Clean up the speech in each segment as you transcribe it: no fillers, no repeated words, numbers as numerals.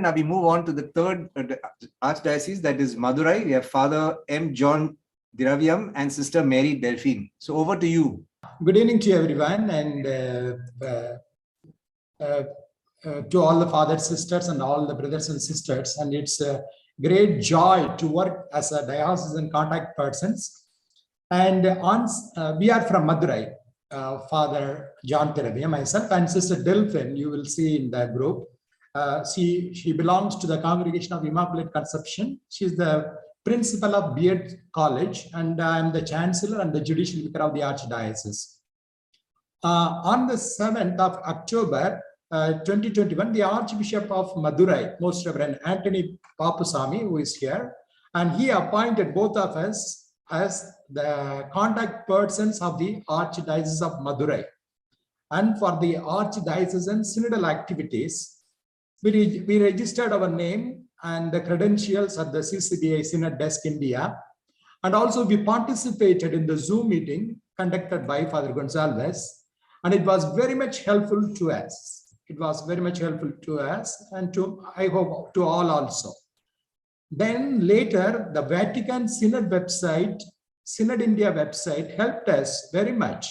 Now we move on to the third archdiocese, that is Madurai. We have Father M. John Diravyam and Sister Mary Delphine. So over to you. Good evening to everyone, and to all the fathers, sisters, and all the brothers and sisters. And it's a great joy to work as a diocesan contact persons. And we are from Madurai. Father John Diravyam, myself, and Sister Delphine, you will see in the group. She belongs to the Congregation of Immaculate Conception. She's the principal of Beard College, and I'm the chancellor and the judicial vicar of the Archdiocese. On the 7th of October 2021, the Archbishop of Madurai, Most Reverend Anthony Papusamy, who is here, and he appointed both of us as the contact persons of the Archdiocese of Madurai. And for the Archdiocesan synodal activities, we registered our name and the credentials at the CCBI Synod Desk India. And also we participated in the Zoom meeting conducted by Father Gonzalez. And it was very much helpful to us. It was very much helpful to us and to, I hope, to all also. Then later, the Vatican Synod website, Synod India website helped us very much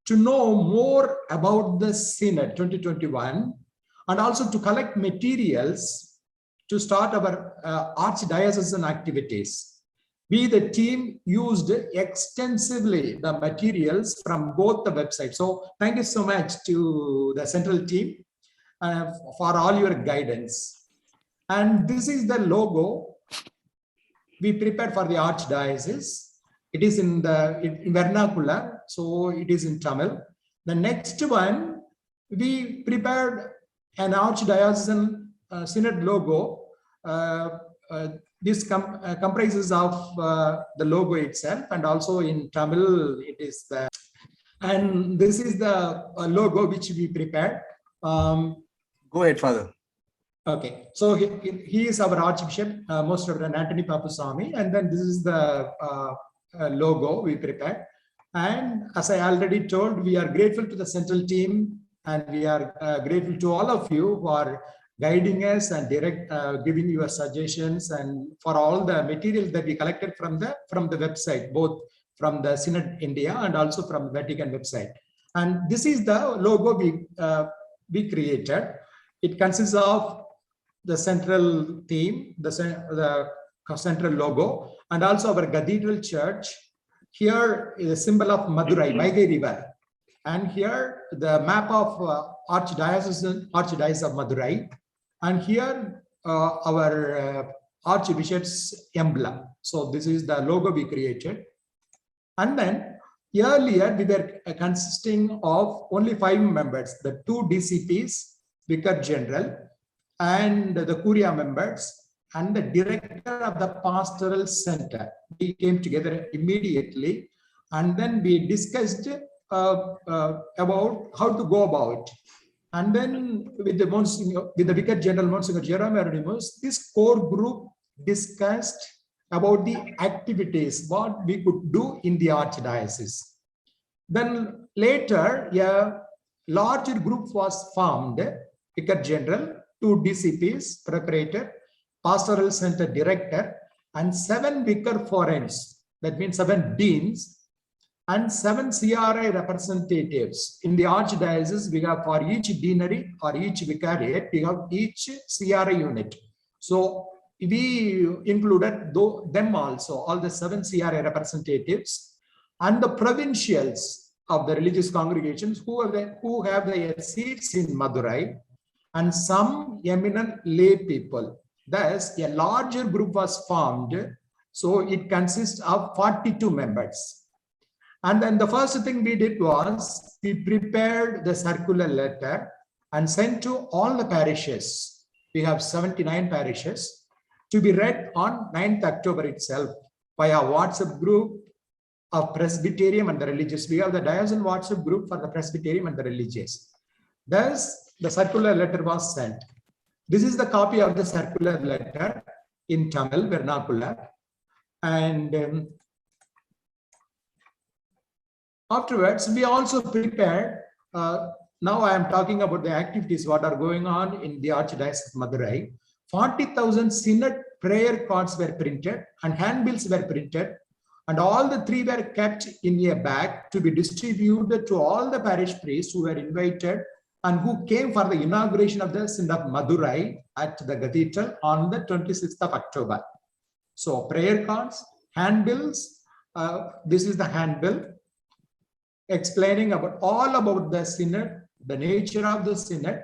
to know more about the Synod 2021 and also to collect materials to start our archdiocesan activities. We, the team, used extensively the materials from both the websites. So thank you so much to the central team for all your guidance. And this is the logo we prepared for the Archdiocese. It is in vernacular, so it is in Tamil. The next one, we prepared an Archdiocesan Synod logo. This comprises of the logo itself, and also in Tamil it is the. And this is the logo which we prepared. Go ahead, Father. Okay, so he is our Archbishop, Most Reverend Anthony Papusamy, and then this is the logo we prepared. And as I already told, we are grateful to the central team, and we are grateful to all of you who are guiding us and giving your suggestions, and for all the materials that we collected from the website, both from the Synod India and also from the Vatican website. And this is the logo we created. It consists of the central theme, the central logo, and also our cathedral church. Here is a symbol of Madurai, Vaigai River. And here the map of Archdiocese of Madurai. And here our Archbishop's emblem. So this is the logo we created. And then earlier we were consisting of only 5 members, the 2 DCPs, Vicar General, and the Curia members, and the director of the Pastoral Center. We came together immediately, and then we discussed about how to go about. And then with the Vicar General, Monsignor Jerome Erodimus, this core group discussed about the activities, what we could do in the Archdiocese. Then later, a larger group was formed, Vicar General, 2 DCPs, Preparator, Pastoral Center Director, and 7 Vicar Foreigns, that means 7 Deans, and 7 CRI representatives. In the Archdiocese, we have for each deanery or each vicariate, we have each CRI unit. So we included them also, all the 7 CRI representatives, and the provincials of the religious congregations who have their seats in Madurai, and some eminent lay people. Thus, a larger group was formed. So it consists of 42 members. And then the first thing we did was we prepared the circular letter and sent to all the parishes. We have 79 parishes to be read on 9th October itself via WhatsApp group of Presbyterian and the religious. We have the diocesan WhatsApp group for the Presbyterian and the religious. Thus, the circular letter was sent. This is the copy of the circular letter in Tamil vernacular. And afterwards, we also prepared, now I am talking about the activities what are going on in the Archdiocese of Madurai. 40,000 synod prayer cards were printed and handbills were printed, and all the three were kept in a bag to be distributed to all the parish priests who were invited and who came for the inauguration of the Synod of Madurai at the cathedral on the 26th of October. So prayer cards, handbills, this is the handbill explaining about all about the synod, the nature of the synod,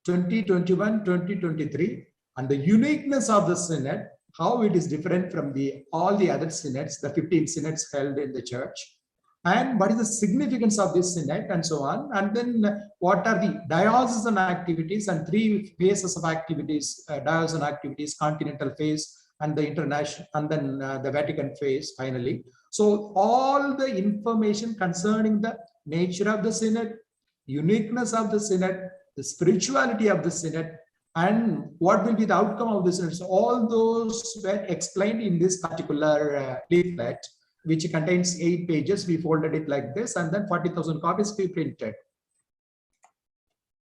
2021-2023, and the uniqueness of the synod, how it is different from all the other synods, the 15 synods held in the church, and what is the significance of this synod, and so on. And then what are the diocesan activities and 3 phases of activities, diocesan activities, continental phase, and the international, and then the Vatican phase finally. So all the information concerning the nature of the synod, uniqueness of the synod, the spirituality of the synod, and what will be the outcome of the synod. So all those were explained in this particular leaflet, which contains 8 pages. We folded it like this, and then 40,000 copies we printed.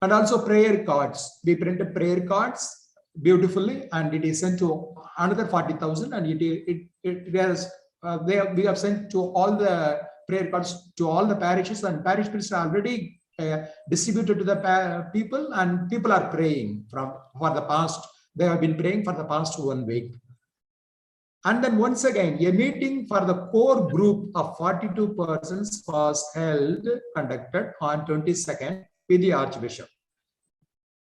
And also prayer cards. We printed prayer cards beautifully, and it is sent to another 40,000, and we have sent to all the prayer cards to all the parishes, and parish priests are already distributed to the people, and people are praying for the past. They have been praying for the past 1 week. And then once again, a meeting for the core group of 42 persons was conducted on 22nd with the Archbishop.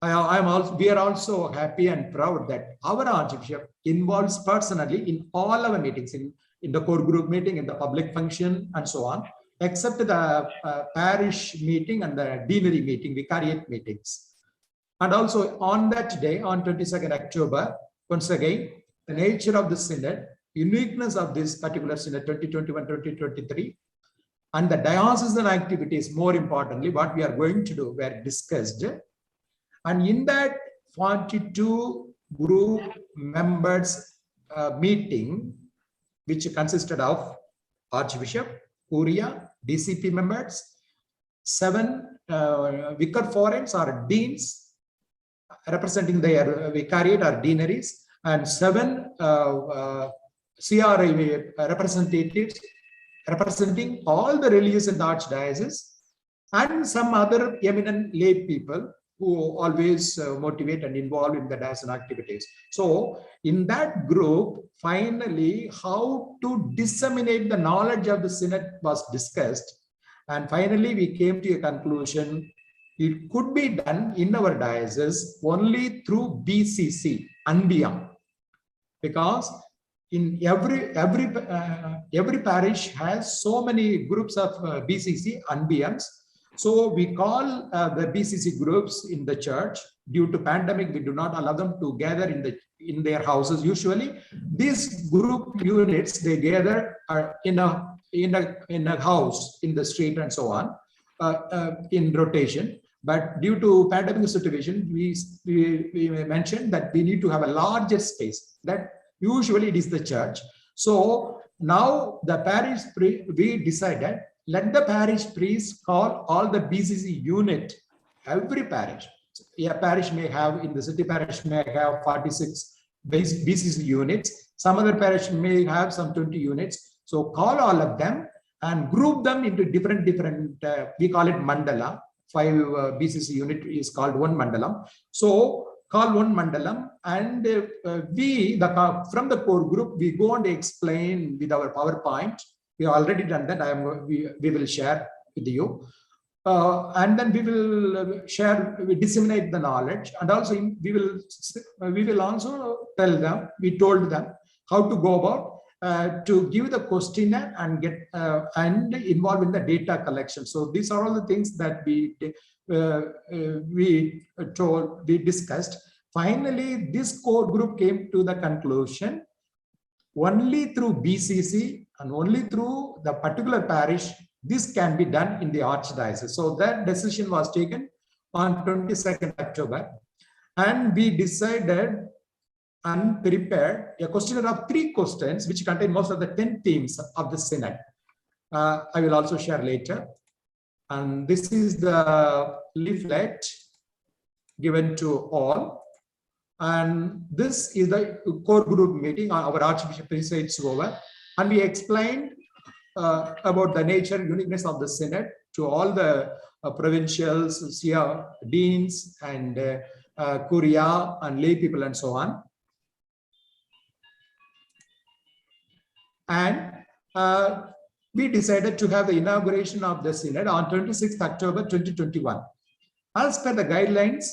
We are also happy and proud that our Archbishop involves personally in all our meetings, in the core group meeting, in the public function, and so on, except the parish meeting and the deanery meeting, vicariate meetings. And also on that day, on 22nd October, once again, the nature of the synod, uniqueness of this particular synod 2021-2023, and the diocesan activities, more importantly, what we are going to do, were discussed. And in that 42 group members meeting, which consisted of Archbishop, Curia, DCP members, 7 vicar forens or deans representing their vicariate or deaneries, and 7 CRI representatives representing all the religious in the archdiocese, and some other eminent lay people who always motivate and involve in the diocesan activities. So in that group, finally, how to disseminate the knowledge of the synod was discussed. And finally, we came to a conclusion. It could be done in our diocese only through BCC, Anbiam, because in every parish has so many groups of BCC, Anbiams. So we call the BCC groups in the church. Due to pandemic, we do not allow them to gather in their houses. Usually, these group units, they gather in a house, in the street, and so on, in rotation. But due to pandemic situation, we mentioned that we need to have a larger space. That usually it is the church. So now the parish, we decided, let the parish priest call all the BCC unit, every parish. A parish may have, in the city parish may have 46 BCC units. Some other parish may have some 20 units. So call all of them and group them into different, we call it mandala. 5 BCC unit is called 1 mandalam. So call 1 mandalam, and from the core group, we go and explain with our PowerPoint. We have already done that. We will share with you. And then we will disseminate the knowledge, and also we will also tell them, we told them how to go about to give the questionnaire and get and involve in the data collection. So these are all the things that we discussed. Finally, this core group came to the conclusion, only through BCC and only through the particular parish, this can be done in the archdiocese. So that decision was taken on 22nd October. And we decided and prepared a questionnaire of 3 questions, which contain most of the 10 themes of the synod. I will also share later. And this is the leaflet given to all. And this is the core group meeting our Archbishop presides over. And we explained about the nature and uniqueness of the Synod to all the provincials, deans, and curia, and lay people, and so on. And we decided to have the inauguration of the Synod on 26th October 2021. As per the guidelines,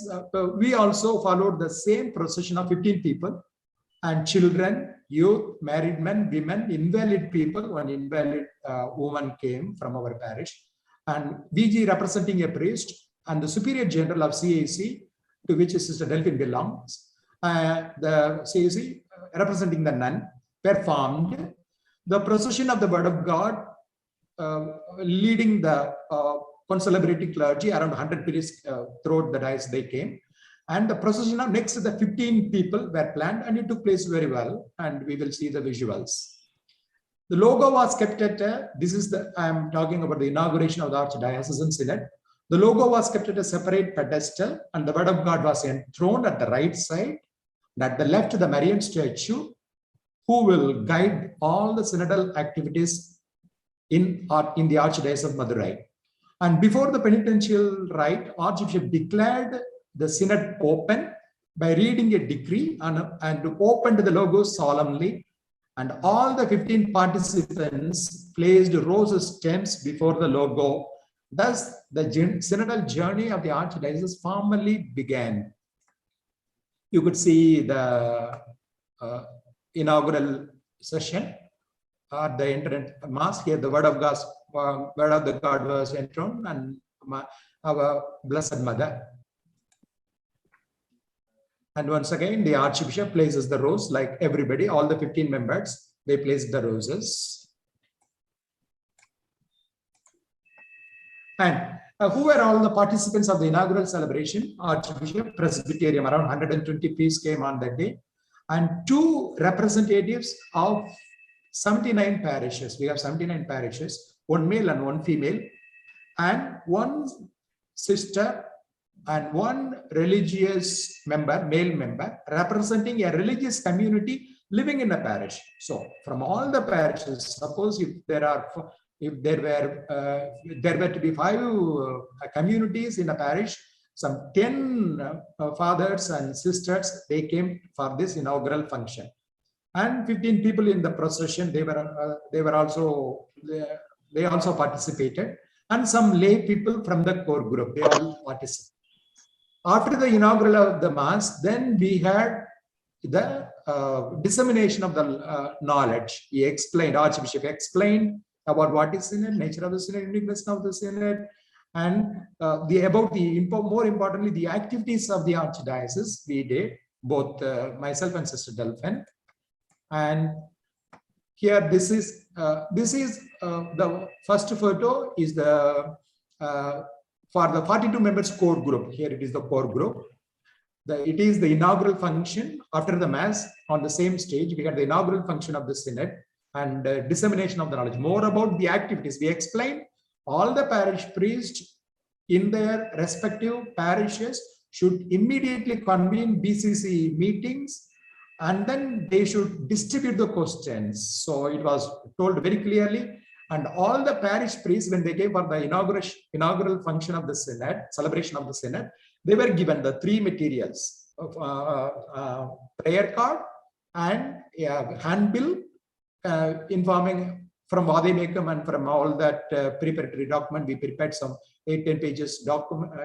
we also followed the same procession of 15 people, and children, youth, married men, women, invalid people. One invalid woman came from our parish, and VG representing a priest, and the Superior General of CAC, to which Sister Delphine belongs, the CAC representing the nun, performed the procession of the Word of God, leading the concelebrating clergy. Around 100 priests throughout the diocese they came. And the procession of next the 15 people were planned, and it took place very well. And we will see the visuals. The logo was kept at I am talking about the inauguration of the Archdiocesan Synod. The logo was kept at a separate pedestal, and the Word of God was enthroned at the right side. And at the left, the Marian statue, who will guide all the synodal activities in the Archdiocese of Madurai. And before the penitential rite, Archbishop declared the Synod open by reading a decree and opened the logo solemnly. And all the 15 participants placed rose stems before the logo. Thus, the synodal journey of the Archdiocese formally began. You could see the inaugural session at the entrance mass. Here, the Word of God was enthroned, and our Blessed Mother. And once again, the Archbishop places the rose, like everybody, all the 15 members, they placed the roses. And who were all the participants of the inaugural celebration? Archbishop, Presbyterium, around 120 priests came on that day, and 2 representatives of 79 parishes. We have 79 parishes, 1 male and 1 female, and 1 sister and 1 religious member, male member, representing a religious community living in a parish. So from all the parishes, suppose if there were to be 5 communities in a parish, some 10 fathers and sisters, they came for this inaugural function. And 15 people in the procession, they also participated, and some lay people from the core group, they all participated. After the inaugural of the mass, then we had the dissemination of the knowledge. He explained, Archbishop explained about what is Synod, nature of the Synod, uniqueness of the Synod, and more importantly, the activities of the Archdiocese. We did, both myself and Sister Delphine. And here, this is the first photo is the for the 42 members core group. Here it is the core group. It is the inaugural function after the mass. On the same stage, we had the inaugural function of the Synod and dissemination of the knowledge. More about the activities. We explained all the parish priests in their respective parishes should immediately convene BCC meetings, and then they should distribute the questions. So it was told very clearly. And all the parish priests, when they came for the inaugural function of the Synod, celebration of the Synod, they were given the 3 materials of prayer card and handbill informing from Vademekam, and from all that preparatory document. We prepared some 8-10 pages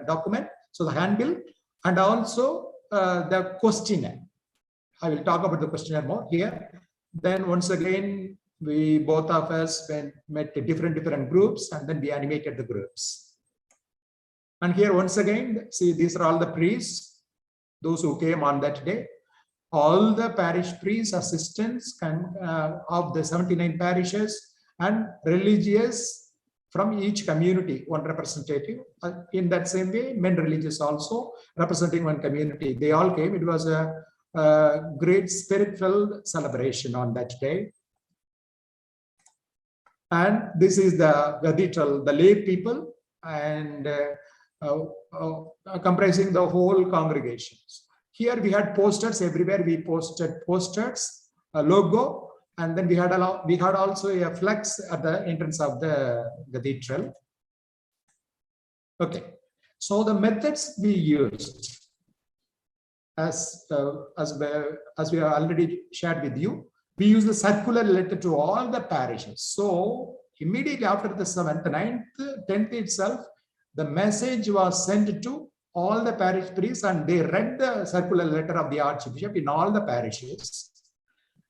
document. So the handbill, and also the questionnaire. I will talk about the questionnaire more here. Then once again, we both of us met different groups, and then we animated the groups. And here once again, see, these are all the priests, those who came on that day. All the parish priests, assistants of the 79 parishes, and religious from each community, 1 representative. In that same way, men religious also representing 1 community. They all came. It was a great spirit-filled celebration on that day. And this is the cathedral, the lay people, and comprising the whole congregations. here we had posters everywhere. We posted posters, a logo, and then we had also a flex at the entrance of the cathedral. Okay, so the methods we used, as we have already shared with you, we use the circular letter to all the parishes. So immediately after the 7th, 9th, 10th itself, the message was sent to all the parish priests, and they read the circular letter of the Archbishop in all the parishes.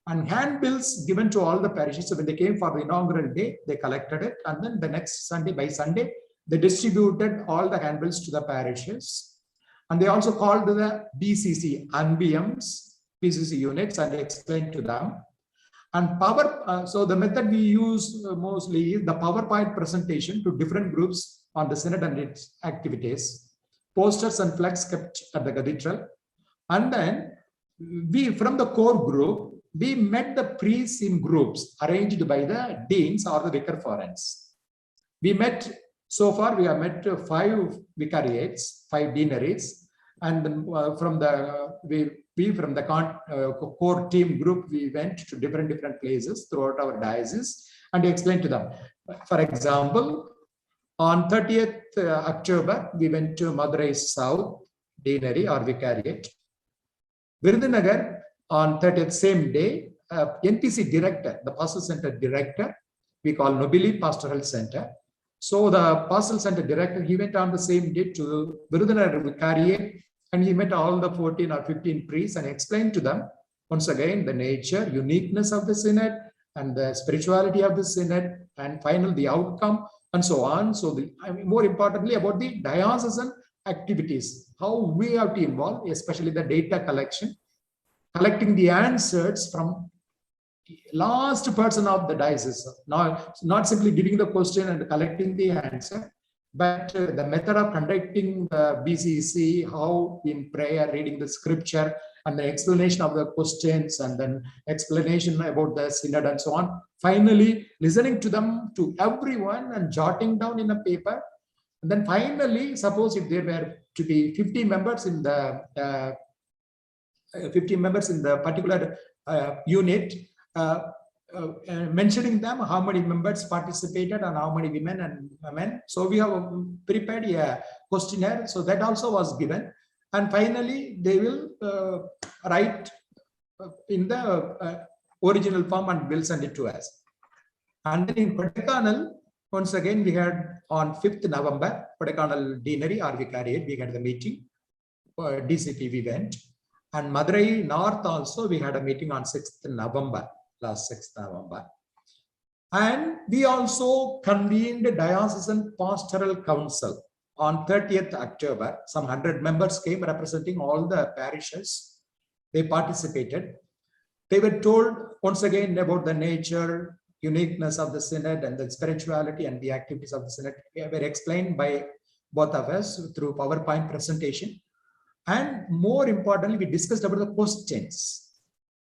And handbills given to all the parishes. So when they came for the inaugural day, they collected it, and then the next Sunday, by Sunday, they distributed all the handbills to the parishes. And they also called the BCC, NBMs, PCC units, and explained to them. And so the method we use mostly is the PowerPoint presentation to different groups on the synod and its activities, posters and flags kept at the cathedral. And then we, from the core group, we met the priests in groups arranged by the deans or the vicar forens. We met, so far we have met 5 vicariates, 5 deaneries, and from the core team group, we went to different places throughout our diocese and explained to them. For example, on 30th October, we went to Madurai South Deanery or Vicariate. Virudhunagar, on 30th, same day, NPC director, the Pastoral Center director, we call Nobili Pastoral Center. So the Pastoral Center director, he went on the same day to Virudhunagar Vicariate, and he met all the 14 or 15 priests and explained to them, once again, the nature, uniqueness of the synod and the spirituality of the synod, and finally the outcome, and so on. So more importantly, about the diocesan activities, how we have to involve, especially the data collection, collecting the answers from last person of the diocese. Now, not simply giving the question and collecting the answer, but the method of conducting the BCC, how in prayer, reading the scripture, and the explanation of the questions, and then explanation about the synod and so on. Finally, listening to them, to everyone, and jotting down in a paper. And then finally, suppose if there were to be 50 members in the particular unit, mentioning them how many members participated and how many women and men. So we have prepared a questionnaire, so that also was given. And finally, they will write in the original form and will send it to us. And then in Kodaikanal, once again, we had on 5th November, Kodaikanal Deanery or Vicariate, we had the meeting. DCP we went. And Madurai North also, we had a meeting on 6th November, last 6th November. And we also convened a diocesan pastoral council on 30th October. Some 100 members came representing all the parishes. They participated. They were told once again about the nature, uniqueness of the synod and the spirituality and the activities of the synod. They were explained by both of us through PowerPoint presentation. And more importantly, we discussed about the questions,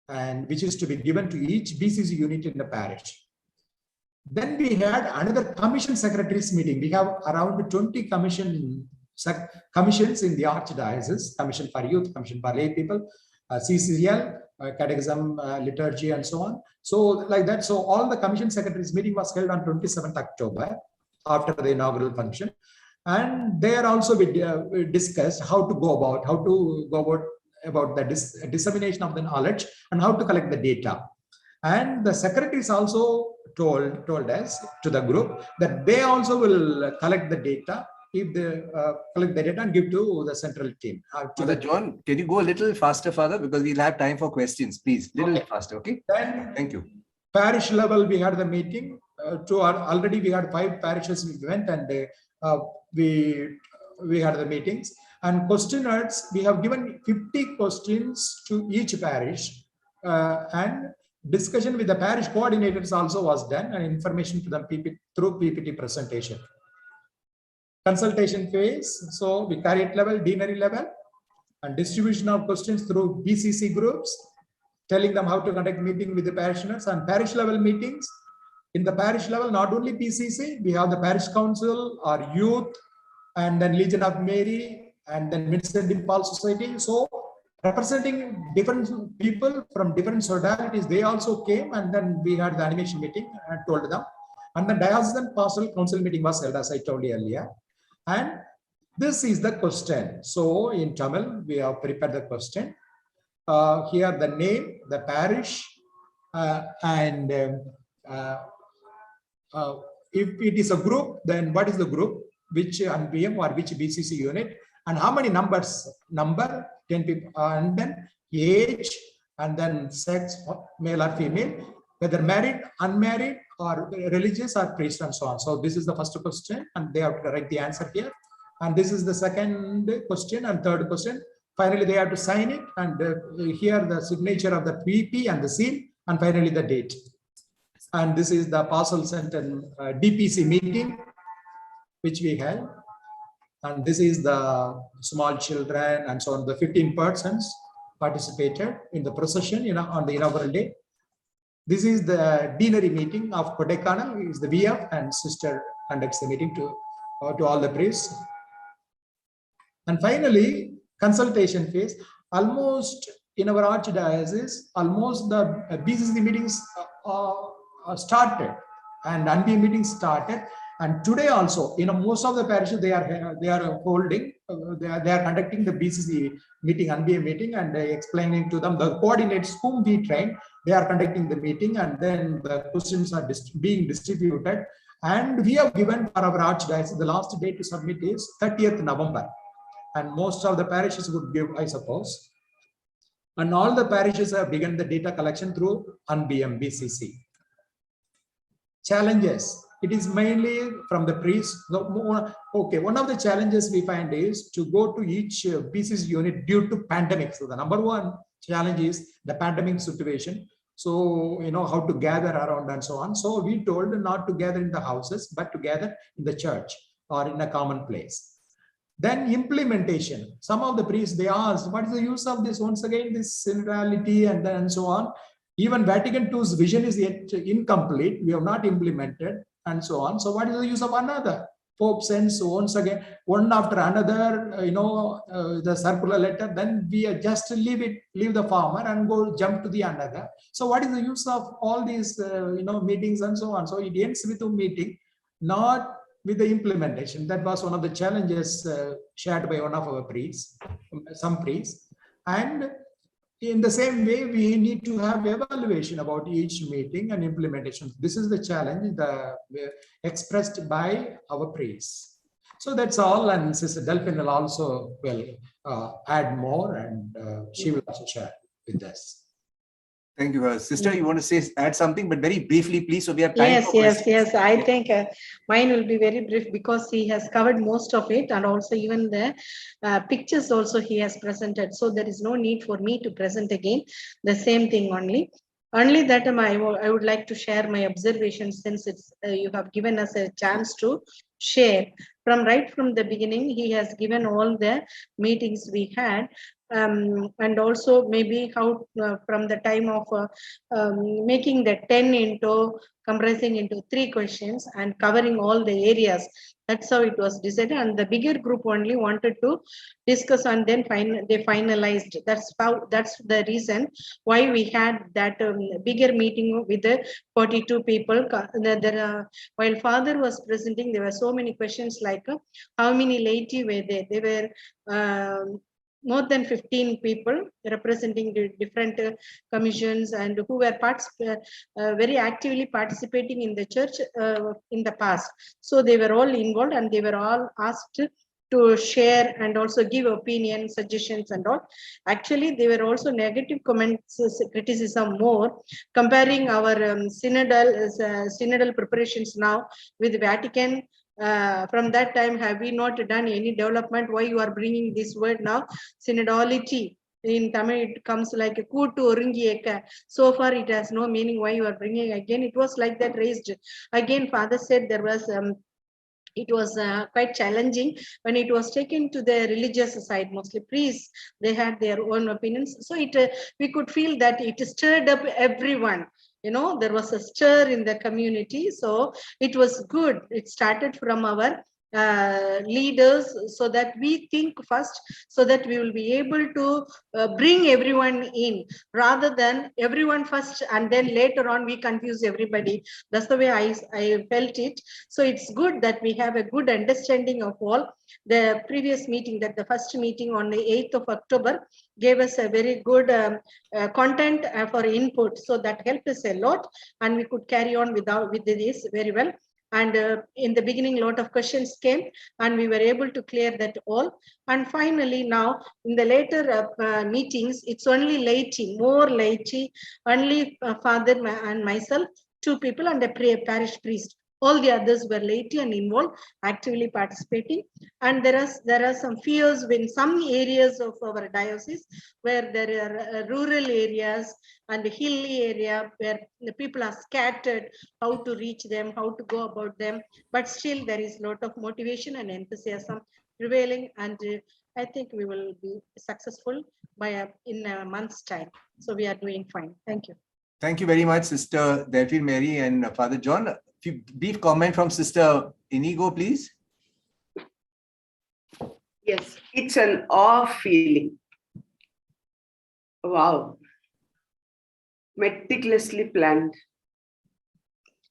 and which is to be given to each BCC unit in the parish. Then we had another commission secretaries meeting. We have around 20 commissions in the Archdiocese: Commission for Youth, Commission for Lay People, CCL, Catechism, Liturgy, and so on. So like that. So all the commission secretaries meeting was held on 27th October after the inaugural function. And there also we discussed how to go about the dissemination of the knowledge and how to collect the data. And the secretaries also told us, to the group, that they also will collect the data, if they collect the data and give to the central team. Father John, can you go a little faster, Father, because we'll have time for questions, please. Little faster, okay? Then thank you. Parish level, we had the meeting. Already we had 5 parishes we went, and we had the meetings. And questionnaires, we have given 50 questions to each parish, and discussion with the parish coordinators also was done, and information to them through PPT presentation. Consultation phase, so vicariate level, deanery level, and distribution of questions through BCC groups, telling them how to conduct meeting with the parishioners, and parish level meetings. In the parish level, not only BCC, we have the parish council or youth, and then Legion of Mary, and then Vincent de Paul Society. So representing different people from different sodalities. They also came, and then we had the animation meeting and told them. And the diocesan pastoral council meeting was held, as I told you earlier. And this is the question. So in Tamil, we have prepared the question. Here the name, the parish, and if it is a group, then what is the group, which NPM or which BCC unit, and how many numbers, 10 people, and then age, and then sex, male or female, whether married, unmarried, or religious or priest, and so on. So this is the first question, and they have to write the answer here. And this is the second question and third question. Finally, they have to sign it, and here the signature of the VP and the seal, and finally the date. And this is the Pastoral Center DPC meeting, which we had. And this is the small children and so on. The 15 persons participated in the procession, on the inaugural day. This is the deanery meeting of Kodaikanal. Is the VF, and sister conducts the meeting to all the priests. And finally, consultation phase. Almost in our archdiocese, almost the BCC meetings started, and NBA meetings started. And today also, most of the parishes, they are holding, they are conducting the BCC meeting, NBA meeting, and explaining to them the coordinates whom we train. They are conducting the meeting, and then the questions are being distributed. And we have given for our archdiocese, the last date to submit is 30th November. And most of the parishes would give, I suppose. And all the parishes have begun the data collection through NBM BCC. Challenges. It is mainly from the priests. Okay, one of the challenges we find is to go to each BCC unit due to pandemic. So the number one challenge is the pandemic situation. So, how to gather around and so on. So we told not to gather in the houses, but to gather in the church or in a common place. Then implementation. Some of the priests, they asked, what is the use of this? Once again, this synodality and then so on. Even Vatican II's vision is yet incomplete. We have not implemented and so on. So what is the use of another? Pope sends once again, one after another, the circular letter, then we just leave the farmer and go jump to the another. So what is the use of all these, meetings and so on? So it ends with a meeting, not with the implementation. That was one of the challenges shared by one of our priests, some priests. And in the same way, we need to have evaluation about each meeting and implementation. This is the challenge expressed by our priests. So that's all, and Sister Delphine will also add more, and she will also share with us. Thank you. Sister, you want to add something, but very briefly, please, so we have time for questions. Yes. I think mine will be very brief because he has covered most of it, and also even the pictures also he has presented. So there is no need for me to present again the same thing only. Only that I would like to share my observations, since it's you have given us a chance to share. Right from the beginning, he has given all the meetings we had. And also maybe how from the time of making the 10 into compressing into 3 questions and covering all the areas. That's how it was decided, and the bigger group only wanted to discuss, and then they finalized. That's the reason why we had that bigger meeting with the 42 people. While Father was presenting, there were so many questions like how many laity were there? They were more than 15 people representing the different commissions, and who were very actively participating in the church in the past. So they were all involved, and they were all asked to share and also give opinion, suggestions and all. Actually, there were also negative comments, criticism more, comparing our synodal preparations now with Vatican. From that time, have we not done any development? Why you are bringing this word now? Synodality. In Tamil, it comes like a kutu oringi eka. So far, it has no meaning. Why you are bringing again? It was like that raised. Again, Father said there was it was quite challenging when it was taken to the religious side. Mostly priests, they had their own opinions. So we could feel that it stirred up everyone. There was a stir in the community. So it was good. It started from our leaders, so that we think first, so that we will be able to bring everyone in, rather than everyone first and then later on we confuse everybody. That's the way I felt it. So it's good that we have a good understanding of all. The previous meeting, that the first meeting on the 8th of October, gave us a very good content for input. So that helped us a lot, and we could carry on with this very well. And in the beginning, a lot of questions came, and we were able to clear that all. And finally, now in the later meetings, it's only laity, more laity, only Father and myself, 2 people, and a parish priest. All the others were laity and involved, actively participating. And there are some fears in some areas of our diocese where there are rural areas and hilly area where the people are scattered, how to reach them, how to go about them. But still there is a lot of motivation and enthusiasm prevailing, and I think we will be successful by in a month's time. So we are doing fine. Thank you. Thank you very much, Sister Delphine Mary and Father John. A few brief comment from Sister Inigo, please. Yes, it's an awe feeling. Wow. Meticulously planned,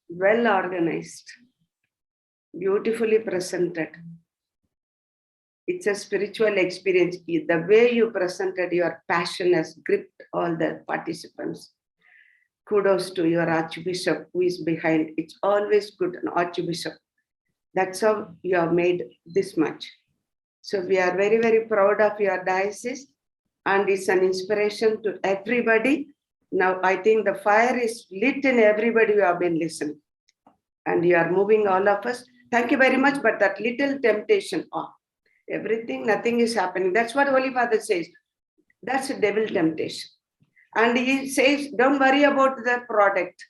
well organized, beautifully presented. It's a spiritual experience. The way you presented, your passion has gripped all the participants. Kudos to your Archbishop who is behind. It's always good, an Archbishop. That's how you have made this much. So we are very, very proud of your diocese, and it's an inspiration to everybody. Now I think the fire is lit in everybody who have been listening, and you are moving all of us. Thank you very much. But that little temptation, everything, nothing is happening. That's what Holy Father says. That's a devil temptation. And he says, don't worry about the product.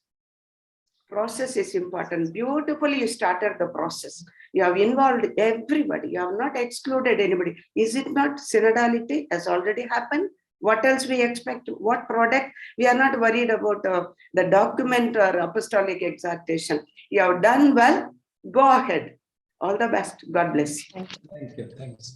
Process is important. Beautifully, you started the process. You have involved everybody. You have not excluded anybody. Is it not synodality has already happened? What else we expect? What product? We are not worried about the document or apostolic exhortation. You have done well. Go ahead. All the best. God bless you. Thank you. Thanks.